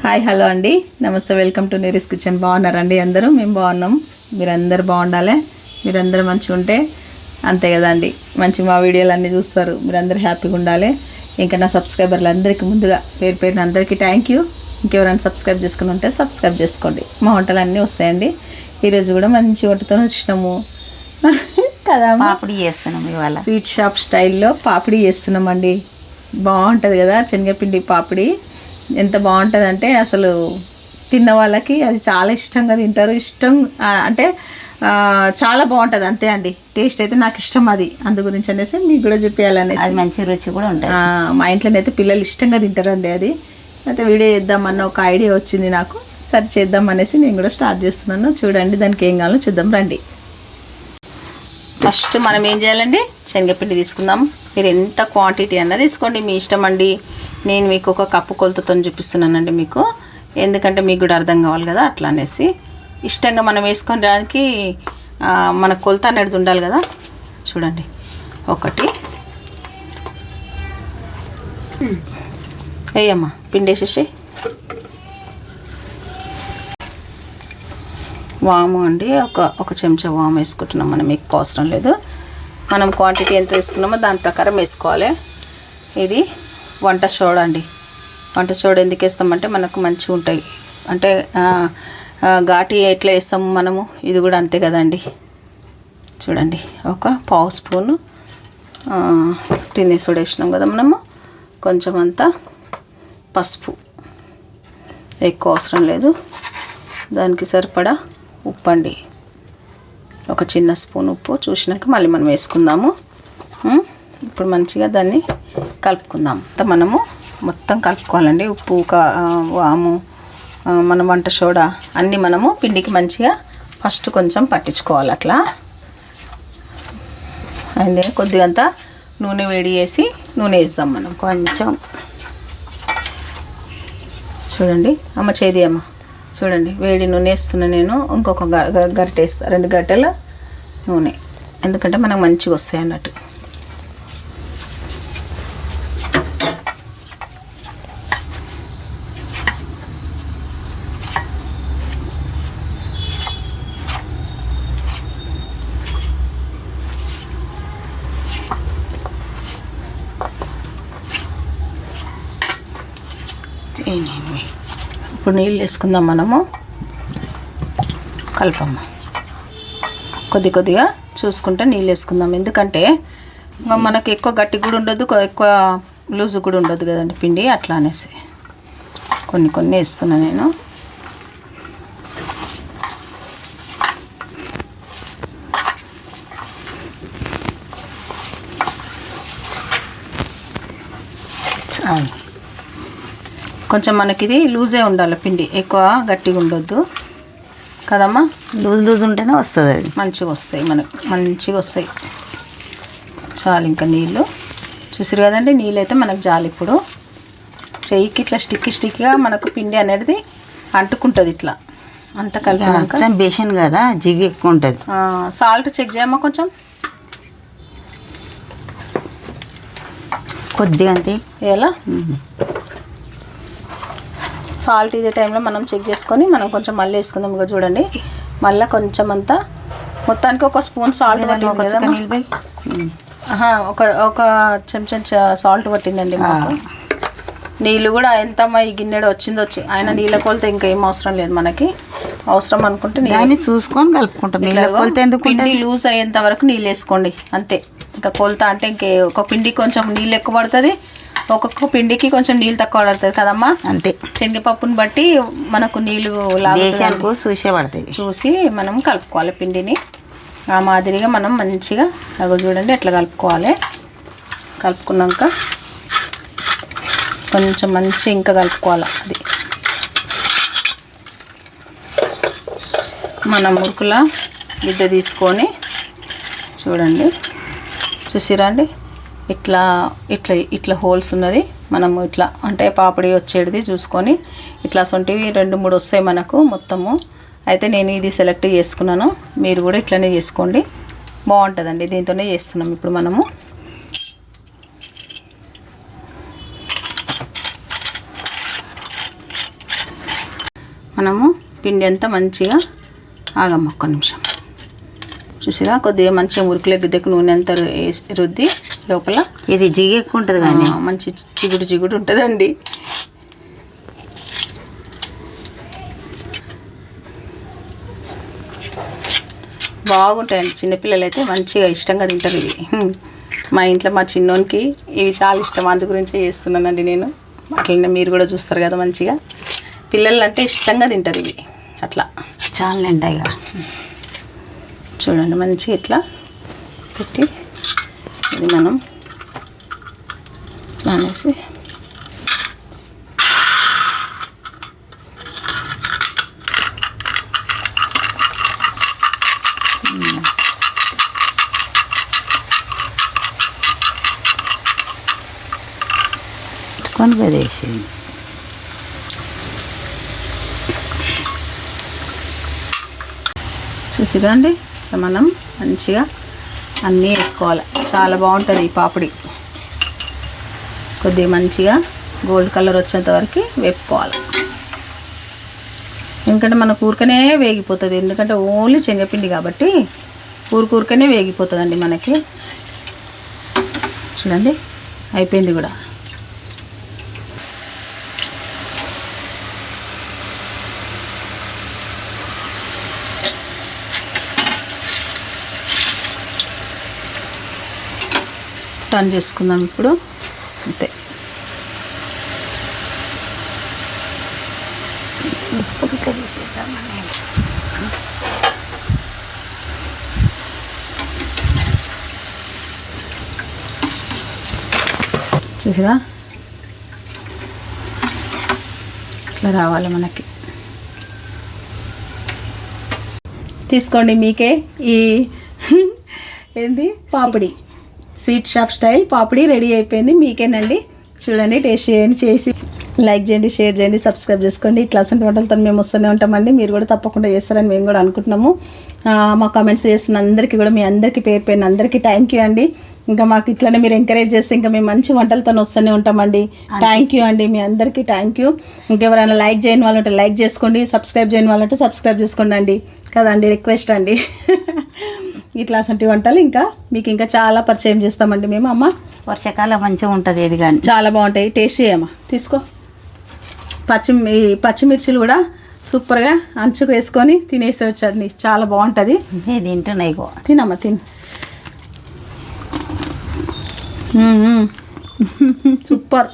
Hi hello అండి, నమస్తే, welcome to నీరీస్ kitchen. బాగున్నారండి అందరూ? మేము బాగున్నాం. మీరందరూ బాగుండాలి, మీరందరూ మంచిగా ఉంటే అంతే కదండి. మంచి మా వీడియోలు అన్నీ చూస్తారు, మీరందరూ హ్యాపీగా ఉండాలి. ఇంకా నా సబ్స్క్రైబర్లు అందరికీ ముందుగా పేరు పేరున అందరికీ థ్యాంక్ యూ. ఇంకెవరైనా సబ్స్క్రైబ్ చేసుకుని ఉంటే సబ్స్క్రైబ్ చేసుకోండి. మా వంటలు అన్నీ వస్తాయండి. ఈరోజు కూడా మంచి వంటతో వచ్చినాము కదా. పాపిడి చేస్తున్నాం ఇవాళ. స్వీట్ షాప్ స్టైల్లో పాపిడి చేస్తున్నామండి. బాగుంటుంది కదా శనగపిండి పాపిడి. ఎంత బాగుంటుంది అంటే అసలు తిన్న వాళ్ళకి అది చాలా ఇష్టంగా తింటారు. అంటే చాలా బాగుంటుంది అంతే అండి. టేస్ట్ అయితే నాకు ఇష్టం అది, అందు గురించి అనేసి మీకు కూడా చూపించాలనేసి. అది మంచి రుచి కూడా ఉంటుంది. మా ఇంట్లోనైతే పిల్లలు ఇష్టంగా తింటారండి అది. అయితే వీడియో చేద్దామన్న ఒక ఐడియా వచ్చింది నాకు. సరే చేద్దాం అనేసి నేను కూడా స్టార్ట్ చేస్తున్నాను. చూడండి దానికి ఏం కావాలో చూద్దాం రండి. ఫస్ట్ మనం ఏం చేయాలండి, శనగపిండి తీసుకుందాం. మీరు ఎంత క్వాంటిటీ అన్నది తీసుకోండి, మీ ఇష్టం అండి. నేను మీకు ఒక కప్పు కొలతతో చూపిస్తున్నానండి మీకు, ఎందుకంటే మీకు కూడా అర్థం కావాలి కదా. అట్లా అనేసి ఇష్టంగా మనం వేసుకోవడానికి మన కొలత అనేది ఉండాలి కదా. చూడండి, ఒకటి వేయమ్మా, పిండి వేసేసి. వాము అండి, ఒక చెంచా వాము వేసుకుంటున్నాం. మనం ఎక్కువ అవసరం లేదు, మనం క్వాంటిటీ ఎంత వేసుకున్నామో దాని ప్రకారం వేసుకోవాలి. ఇది వంట సోడా అండి. వంట సోడా ఎందుకు వేస్తామంటే మనకు మంచిగా ఉంటాయి. అంటే ఘాటి ఎట్లా వేస్తాము మనము, ఇది కూడా అంతే కదండి. చూడండి, ఒక పావు స్పూను టిన్నీ సోడా వేసినాం కదా మనము. కొంచెం అంతా పసుపు, ఎక్కువ అవసరం లేదు. దానికి సరిపడా ఉప్పు అండి, ఒక చిన్న స్పూన్ ఉప్పు. చూసినాక మళ్ళీ మనం వేసుకుందాము. ఇప్పుడు మంచిగా దాన్ని కలుపుకుందాం. మనము మొత్తం కలుపుకోవాలండి. ఉప్పు, వాము, మన వంట సోడా అన్నీ మనము పిండికి మంచిగా ఫస్ట్ కొంచెం పట్టించుకోవాలి. అట్లా అయింది. కొద్దిగా అంతా నూనె వేడి చేసి నూనె వేస్తాం మనం కొంచెం. చూడండి అమ్మ, చేది అమ్మ, చూడండి వేడి నూనె వేస్తున్నా నేను. ఇంకొక గరిటె వేస్తా, 2 గరిటెల నూనె, ఎందుకంటే మనకు మంచిగా వస్తాయి అన్నట్టు. ఇప్పుడు నీళ్ళు వేసుకుందాం మనము. కలపమ్మ, కొద్దిగా చూసుకుంటే నీళ్ళు వేసుకుందాం. ఎందుకంటే మనకు ఎక్కువ గట్టి కూడా ఉండదు, ఎక్కువ లూజు కూడా ఉండదు కదండి పిండి. అట్లా అనేసి కొన్ని వేస్తున్నా నేను. కొంచెం మనకి ఇది లూజే ఉండాలి పిండి, ఎక్కువ గట్టిగా ఉండొద్దు కదమ్మా. లూజ్ ఉంటేనే వస్తుంది, అది మంచిగా వస్తాయి, మనకు మంచిగా వస్తాయి. చాలు ఇంకా నీళ్ళు చూసిరు కదండి. నీళ్ళు అయితే మనకు చాలు. ఇప్పుడు చెయ్యికి ఇట్లా స్టిక్గా మనకు పిండి అనేది అంటుకుంటుంది. ఇట్లా అంత కలిపినాక బేషన్ కదా, జిగి ఎక్కువ ఉంటుంది. సాల్ట్ చెక్ చేయమ్మా కొంచెం, కొద్దిగా అంతే. ఎలా సాల్ట్ ఇదే టైంలో మనం చెక్ చేసుకొని మనం కొంచెం మళ్ళీ వేసుకుందాం. ఇక చూడండి, మళ్ళీ కొంచెం అంతా మొత్తానికి ఒక స్పూన్ సాల్ట్ పట్టింది కదా. ఒక చెంచా సాల్ట్ పట్టిందండి మాకు. నీళ్ళు కూడా ఎంత ఈ గిన్నెడు వచ్చిందో ఆయన నీళ్ళ కొలత ఇంకా ఏం అవసరం లేదు మనకి. అవసరం అనుకుంటే నీళ్ళు చూసుకొని కలుపుకుంటాం. పిండి లూజ్ అయ్యేంత వరకు నీళ్ళు వేసుకోండి అంతే. ఇంకా కొలత అంటే ఒక పిండి కొంచెం నీళ్ళు ఎక్కువ పడుతుంది, ఒక్కొక్క పిండికి కొంచెం నీళ్ళు తక్కువ పడుతుంది కదమ్మా. అంతే, శనగపప్పుని బట్టి మనకు నీళ్ళు చూసే పడుతుంది. చూసి మనం కలుపుకోవాలి పిండిని. ఆ మాదిరిగా మనం మంచిగా అగో చూడండి ఎట్లా కలుపుకోవాలి. కలుపుకున్నాక కొంచెం మంచి ఇంకా కలుపుకోవాలి. అది మనం మురుకుల గిద్ద తీసుకొని చూడండి, చూసిరండి ఇట్లా ఇట్లా ఇట్లా హోల్స్ ఉన్నది. మనము ఇట్లా అంటే పాపడి వచ్చేది చూసుకొని ఇట్లా సొంటివి 2-3 వస్తాయి మనకు మొత్తము. అయితే నేను ఇది సెలెక్ట్ చేసుకున్నాను, మీరు కూడా ఇట్లనే చేసుకోండి, బాగుంటుందండి. దీంతోనే చేస్తున్నాం ఇప్పుడు మనము. మనము పిండి అంతా మంచిగా ఆగమ్మ ఒక్క నిమిషం. చూసిరా కొద్దిగా మంచిగా మురుకులెగ్గు దగ్గర నూనె అంతా వేసి రుద్ది లోపల. ఇది జిగి ఎక్కువ ఉంటుంది కానీ మంచి జిగుడు ఉంటుందండి. బాగుంటాయండి. చిన్నపిల్లలు అయితే మంచిగా ఇష్టంగా తింటారు ఇవి. మా ఇంట్లో మా చిన్నోనికి ఇవి చాలా ఇష్టం, అందు గురించే చేస్తున్నానండి నేను. అట్లనే మీరు కూడా చూస్తారు కదా, మంచిగా పిల్లలు అంటే ఇష్టంగా తింటారు ఇవి. అట్లా చాలా నిండాయిగా చూడండి, మంచిగా ఇట్లా పెట్టి ఇది మనం ఇట్లా అనేసి కొనుగోదేసి చూసిరా అండి. ఇట్లా మనం మంచిగా అన్నీ వేసుకోవాలి. చాలా బాగుంటుంది ఈ పాపిడి. కొద్దిగా మంచిగా గోల్డ్ కలర్ వచ్చేంత వరకు వేపుకోవాలి. ఎందుకంటే మన కూరకనే వేగిపోతుంది, ఎందుకంటే ఓన్లీ శనగపిండి కాబట్టి కూరకనే వేగిపోతుందండి మనకి. చూడండి అయిపోయింది కూడా. టర్న్ చేసుకుందాం ఇప్పుడు. అంతే. చూసిరా ఇట్లా రావాలి మనకి. తీసుకోండి, మీకే ఈ ఏంది పాపిడి స్వీట్ షాప్ స్టైల్ పాపిడి రెడీ అయిపోయింది. మీకేనండి. చూడండి, టేస్ట్ చేయండి, చేసి లైక్ చేయండి, షేర్ చేయండి, సబ్స్క్రైబ్ చేసుకోండి. ఇట్లాంటి వంటలతో మేము వస్తూనే ఉంటామండి. మీరు కూడా తప్పకుండా చేస్తారని మేము కూడా అనుకుంటున్నాము. మా కామెంట్స్ చేస్తున్న అందరికీ కూడా, మీ అందరికీ పేరు పేరున అందరికీ థ్యాంక్ యూ అండి. ఇంకా మాకు ఇట్లనే మీరు ఎంకరేజ్ చేస్తే ఇంకా మేము మంచి వంటలతో వస్తూనే ఉంటామండి. థ్యాంక్ యూ అండి, మీ అందరికీ థ్యాంక్ యూ. ఇంకెవరైనా లైక్ చేయని వాళ్ళు ఉంటే లైక్ చేసుకోండి, సబ్స్క్రైబ్ చేయని వాళ్ళు ఉంటే సబ్స్క్రైబ్ చేసుకోండి అండి. కదండి, రిక్వెస్ట్ అండి. ఇట్లాంటి వంటలు ఇంకా మీకు ఇంకా చాలా పరిచయం చేస్తామండి మేము. అమ్మ వర్షాకాలం మంచిగా ఉంటుంది ఇది కానీ చాలా బాగుంటాయి. టేస్ట్ చేయమ్మా, తీసుకో. పచ్చిమిర్చిలు కూడా సూపర్గా అంచుకు వేసుకొని తినేసేవచ్చండి, చాలా బాగుంటుంది. తింటున్నాయి తినమ్మా, తిను. సూపర్.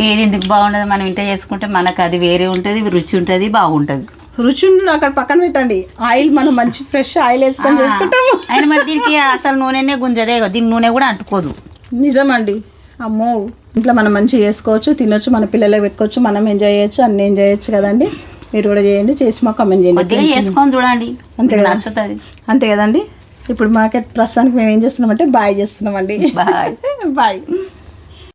ఏది ఎందుకు బాగుండదు, మనం ఇంట్లో చేసుకుంటే మనకు అది వేరే ఉంటుంది, రుచి ఉంటుంది, బాగుంటుంది. రుచి ఉంటుంది అక్కడ పక్కన పెట్టండి. ఆయిల్ మనం మంచి ఫ్రెష్ ఆయిల్ వేసుకొని చేసుకుంటాము. ఆయన మరి దీనికి అసలు నూనెనే గుంజదే, దీని నూనె కూడా అంటుకోదు. నిజమండి. అమ్మో, ఇంట్లో మనం మంచిగా చేసుకోవచ్చు, తినొచ్చు, మన పిల్లలకి పెట్టుకోవచ్చు, మనం ఎంజాయ్ చేయొచ్చు, అన్నీ ఎంజాయ్ చేయొచ్చు కదండి. మీరు కూడా చేయండి, చేసి మాకు కామెంట్ చేయండి. చేసుకొని చూడండి, అంతే కదా, అంతే కదండి. ఇప్పుడు మార్కెట్ ప్రస్తుతానికి మేము ఏం చేస్తున్నామంటే బాయ్ చేస్తున్నామండి. Bye bye.